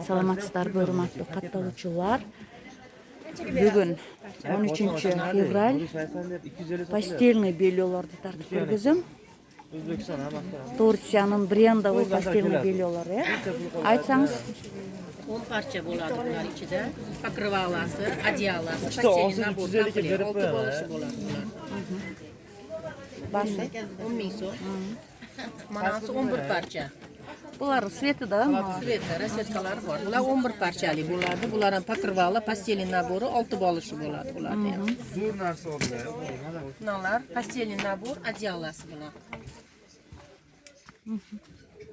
Salamatçılar, hörmətli katılımcılar. Bugün 13 fevral pastelni belyolardı tartib ko'rgizim. Turkiyanın brendovый pastelni belyoları. Aytsangiz, 10 parça bo'ladi bular ichida. Покрываласы, одеяласы, постельный набор, komplekt, 6 bo'lishi bo'ladi bular. başı. 10 ming so'm. Manasi 11 parcha. Bular svetida mı? Sveta, rasvetkalari bor. Bular 11 parchali bo'ladi. Bular ham покрывало, постельный nabori 6 bo'lishi bo'ladi bularda ham. Zo'r narsa oldilar. Bular постельный nabor, одеяласы bular.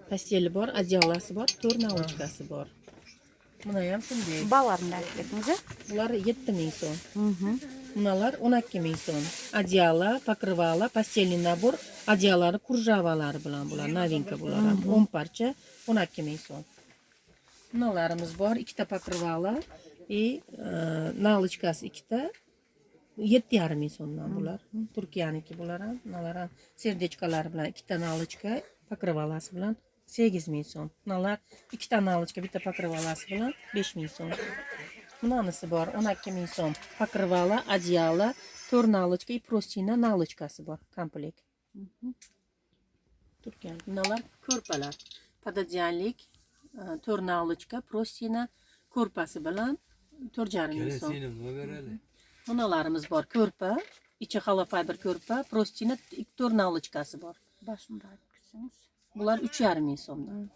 Posteli bor, одеяласы bor, 4 nalochkasi bor. Buna ham shunday. Bağlarını aytdingiz. Bular 7 ming so'm. Bunalar 12 ming so'm. Одеяло, покрывало, постельный nabor, одеялары kurjavalari bilan bular, novinka bular ham 10 parcha 12 ming so'm. Bunalarimiz bor, ikkita покрывало и nalochkasi ikkita 7,5 ming so'mdan bular. Turkiyaniki bular ham. Bunalar ham serdechkalar bilan ikkita nalochka, покрываласы bilan 8 ming so'm. Bunalar ikkita nalochka, bitta покрываласы bilan 5 ming so'm. Bunanisi bor 12 ming so'm. Покрывало, одеяло, 4 nalochka и простыня nalochkasi bor, komplekt. Turkiyan. Bunalar ko'rpalar. Pododyanlik, 4 nalochka, простыня ko'rpasi bilan 4,5 ming so'm. Bunalarimiz bor, ko'rpa, ichi holofiber ko'rpa, простыня 4 nalochkasi bor. Başında aytsangiz. Bular 3,5 ming so'mdan.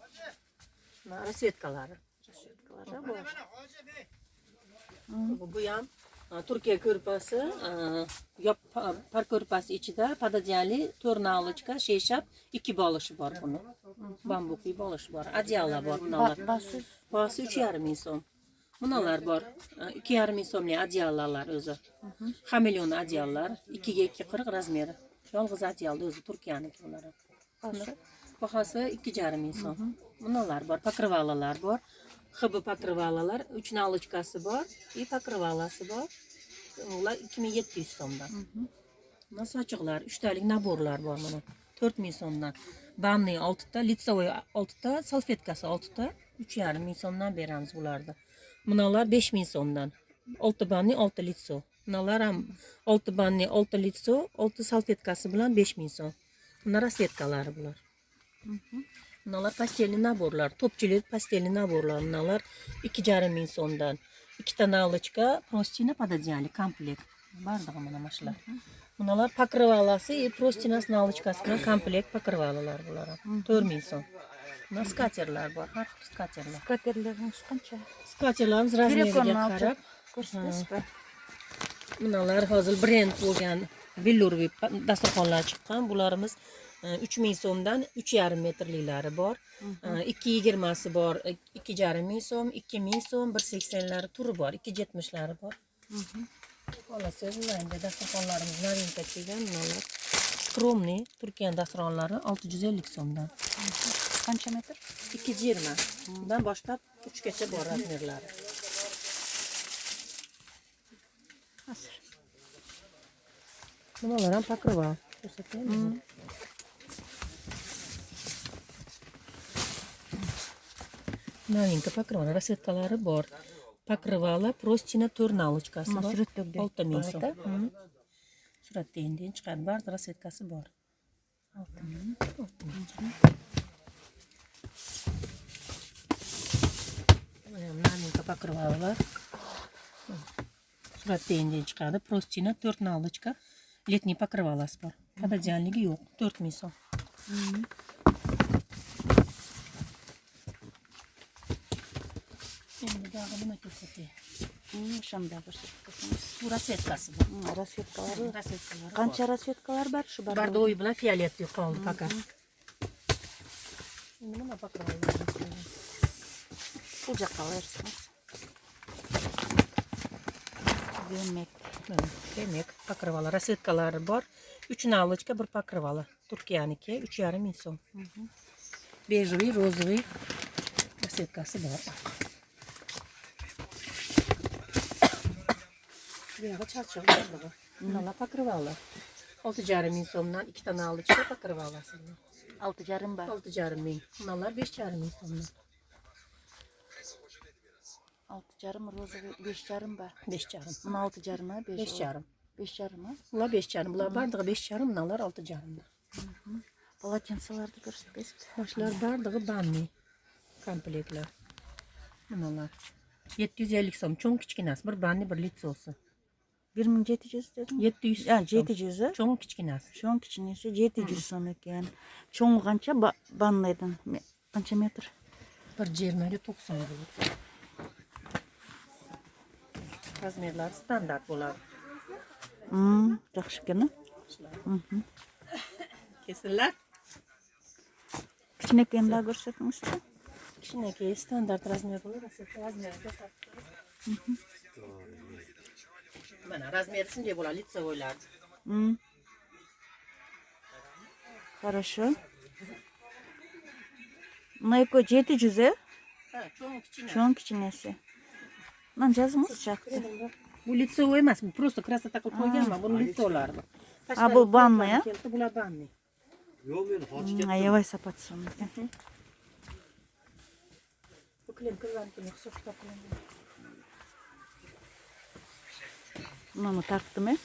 Rasvetkalari. Bu ham Turkiya ko'rpasi, par ko'rpasi ichida pododyanli 4 nalochka, sheshab 2 bo'lishi bor buni. Bambukiy bo'lishi bor. Одеяло bor bunalar. Basi 3,5 ming so'm. Bunalar bor. 2,5 ming so'mli одеялоlar o'zi. Хамелеон одеялоlar 2 ga 2,40 razmeri. Yolg'iz одеяло o'zi Turkiyaniki bular. Bahası 2,5 ming so'm. Bunalar bor, покрывалалар bor. HB покрывалалар 3 nalochkasi bor, и покрываласы bor. Ular 2700 so'mdan. Mana sochiqlar, 3 talik naborlar bor mana. 4000 so'mdan. Banni 6 ta, лицевой 6 ta, salfetkasi 6 ta, 3,5 ming so'mdan beramiz bularni. Bunalar 5000 so'mdan. 6 banni, 6 litso. Bunalar ham 6 banni, 6 litso, 6 salfetkasi bilan 5000 so'm. Bular rasvetkalari bular. Bunalar pastelni naborlar, topchilik pastelni naborlar. Bunalar 2,5 ming so'mdan. 2 ta nalochka, простыня pododyanli komplekt. Bardag'i mana shular. Bunalar покрываласы и простыня nalochkasi bilan komplekt покрывалалар bular. 4 ming so'm. Buna skaterlar bor, har xil skaterlar. Skaterleriniz qancha? Skaterlarimiz razmeriga qarab. Ko'rsatasizmi? Bunalar hozir brend bo'lgan Billurvi dasturxonlar chiqqan. Bularimiz 3 ming so'mdan 3,5 metrliklari bor. 2,20 si bor, 2,5 ming so'm, 2 ming so'm, 1,80lari turi bor, 2,70lari bor. Xolasiz endi dasturxonlarimiz novinka kelgan bunalar. Skromniy Turkiya dasturxonlari 650 so'mdan. Qancha metr? 2,20 dan boshlab 3 gacha bor razmerlari. Hazır. Bunalar ham покрывал. Ko'rsataymi? Novinka покрывало, rasvetkalari bor. Покрывало, простыня 4 nalochkasi bor. 6 ming so'm. Suratda endi chiqadi, barda rasvetkasi bor. 6 ming. Novinka покрывалоlar. Suratda endi chiqadi, простыня 4 nalochka, letniy покрываласы bor. Pododyanligi yo'q, 4 ming so'm. Endi daha nima ko'rsatay? Shunday ko'rsatsangiz. Bu rasvetkasi bor. Rasvetkalari. Rasvetkalari. Qancha rasvetkalar bor shu barda? Bardo'y bilan fioletli qoldi faqat. Endi nima покрывалlarimiz? Bu yoqqa qo'yarsiz. Demek покрывало, rasvetkalari bor. 3 nalochka, 1 покрывало. Turkiyaniki 3,5 ming so'm. Bejviy, rozviy rasvetkasi bor. Buyog'i charchoq bor. Bunalar покрывало. 6,5 ming so'mdan 2 ta nalochka покрывалasi. 6,5 bor. 6,5 ming. Bunalar 5,5 ming so'mdan. 6,5 roza 5,5 ba. 5,5. Buna 6,5 ha 5,5. 5,5 ha. Bular 5,5. Bular bardığı 5,5, bunalar 6,5. Polotенцаларды көрсөтпөйсүз. Başlar bardığı banni komplektler. Bunalar 750 so'm, cho'ng kichkinasi, bir banni, bir litsosi. 1700 dedim. 700. Ya 700 ha. Cho'ng kichkinasi. Çoğun kiçinesi 700 so'm ekan. Çoğu qancha banlaydan? Qancha metr? Bir 20 90 bo'ladi. Razmerlari standart bo'ladi. Yaxshi ekan. Kesinlar. Kichkinakanda ko'rsatmoqchi. Kichkinaki standart razmer bo'ladi. Razmeri mana razmeri shunday bo'ladi, litsovoylar. Хорошо. Mayko 700 ha? Ha, cho'ng kichkina. Çoğun kiçinesi. Lan yazımız çaktı. Bu litsovoy emas, bu просто krasota qilib qo'yganman, buni litsolari. Ha, bu banni, ya? Bular banni. Yo'q, men hozir ketdim. Ayavay sapatsın. Bu klem kıllarnikini hisob kitob qilaman. Bunu tarttım ha?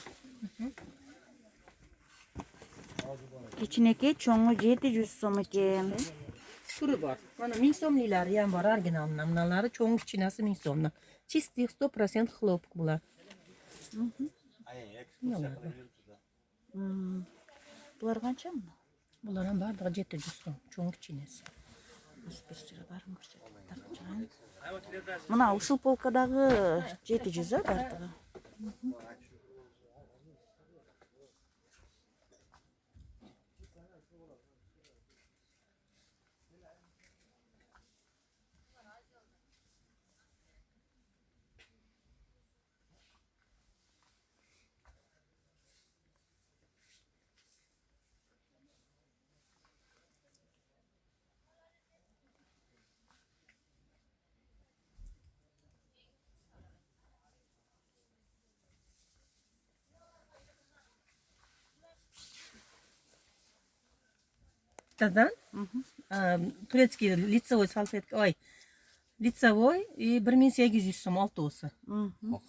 Kiçineki çoğu 700 so'm ekan. Turi bor. Mana 1000 so'mliklari ham bor, originaldan. Bunalari cho'ng kichkinasi 1000 so'mdan. Чистый 100% хлопок bular. Bular qancha mı? Bular ham bardig'i 700 so'm, cho'ng kichkinasi. Mana ушул полкадагы 700 ha bardig'i. Tadan турецкий лицевой салфетка, ой, лицевой и 1800 so'm oltosi.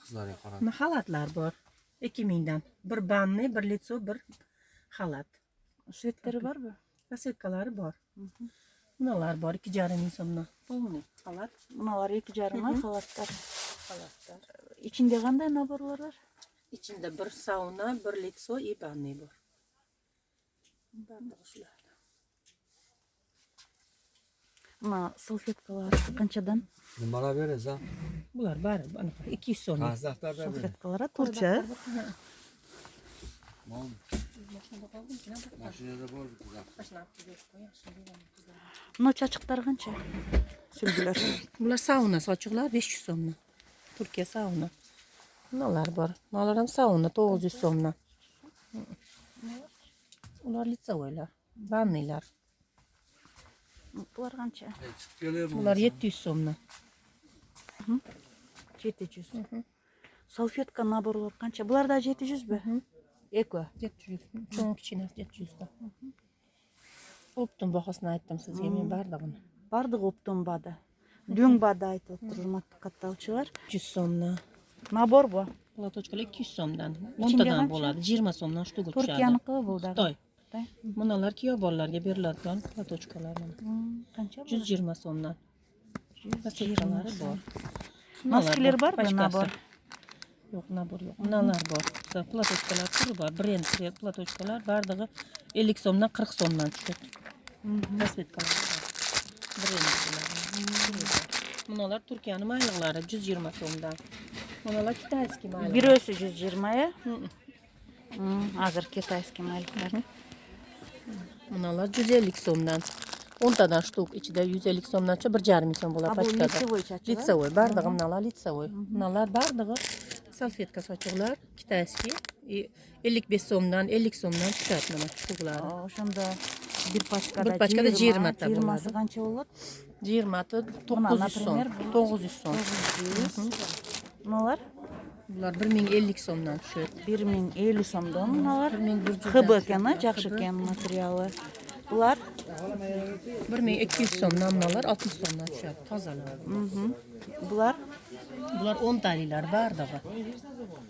Qizlarga qarab. Xalatlar bor. 2000 dan. Bir banni, bir litso, bir xalat. Svetleri var mı? Kasetkalari bor. Bunalar bor 2,5 so'mdan. Полный xalat. Bunalar 2,5 ha xalatlar. Xalatlar. İçinde qanday naborlar var? İçinde bir sauna, bir litso и banni bor. Shular. Buna salfetkalar qanchadan? Nimalar berasiz, ha? Bular bari anaqa 200 so'm. Qazdaqlar berasiz. Salfetkalar turcha. Mashinada bor bizlar. Buna çaçıqlar qancha? Sülgüler. Bular sauna sochiqlar 500 so'mdan. Turkiya sauna. Bunalar bor. Bunalar ham sauna 900 so'mdan. Ular litsovoylar, bannilar. Bular qancha? Bular 700 so'mdan. 700. Salfetka naborlar qancha? Bular da 700 mi? Eko. 700. Cho'ng kichkinasi 700 dan. Optim bahosini aytdim sizga, men bardig'ini. Bardığı optum bada. Dün bada aytib turmat kattalchilar. 100 so'mdan. Nabor bu. Platochkalar 200 so'mdan. İçinde 10 tadan qancha? bo'ladi, 20 so'mdan shtuka tushadi. Turkiyaniki bu da. Xitoy. Bunalar kiyovbonlarga beriladigan platochkalar mana. Qancha bu? 120 so'mdan. 120 Kasetkalari bor. Maskalar bor mu? Pachkasi. Nabor. Yo'q, nabor yo'q. Bunalar bor. Platochkalar turi bor. Brend platochkalar bardig'i 50 so'mdan 40 so'mdan tushadi. Rasvetkalar bor. Brend bular. Bunalar Turkiyaning mayliqlari 120 so'mdan. Bunalar kitayskiy mayliq. Birosi 120 ya. Hazır kitayskiy mayliklar. Bunalar 150 so'mdan. 10 tadan shtuk ichida 150 so'mdancha 1,5 so'm bo'ladi Bu pachkada. litsevoy chachilar. Litsevoy, bardig'i bunalar litsevoy. Bunalar bardig'i salfetka sochiqlar, kitayskiy 55 so'mdan 50 so'mdan tushadi mana shtuklari. Oşanda bir paçkada Bir paçkada 20 ta 20'si bo'ladi. qancha bo'ladi? 20 ta Buna, 900 so'm. например, bu- 900 so'm. 900. Bunalar Bular 1050 so'mdan tushadi. 1050 so'mdan bunalar. 1100 Hıbı ekan, ha, yaxshi ekan materiali. Bular 1200 so'm namnalar 60 so'mdan tushadi tozalar. bular Bular 10 talilar bardig'i.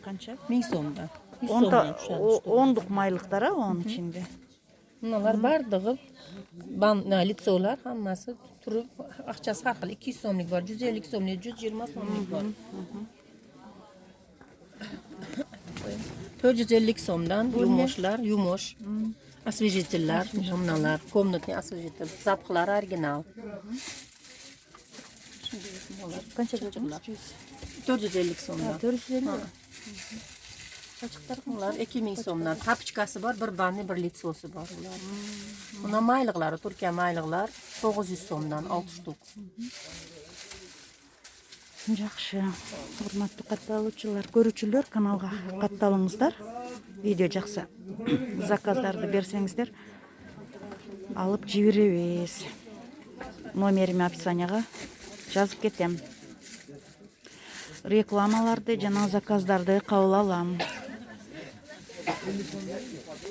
qancha? 1000 so'mdan. 100 10 so'mdan tushadi. 10'luk maylıklar ha onun içinde. Bunlar bardig'i litsolar hammasi turib aqchasi har xil 200 so'mlik bor, 150 so'mlik, 120 so'mlik bor. 450 so'mdan yumush, освежителlar, namnalar, komnatniy освежитель, zapqlar original. Qancha dediniz? 450 so'mdan. 450. Saçıklar Bunlar 2000 so'mdan. Tapichkasi bor, bir banni, bir litsosi bor ular. Buna mayliqlari, Turkiya mayliqlar 900 so'mdan 6 shtuk. Жақсы. Hurmatlı kattalıçılar, görücüler kanalga kattalыңыздар. Video жақсы. Заказдарды берсеңіздер, алып жиберебиз. Номерimi описанияга жазып кетем. Рекламаларды жана заказдарды кабыл алам.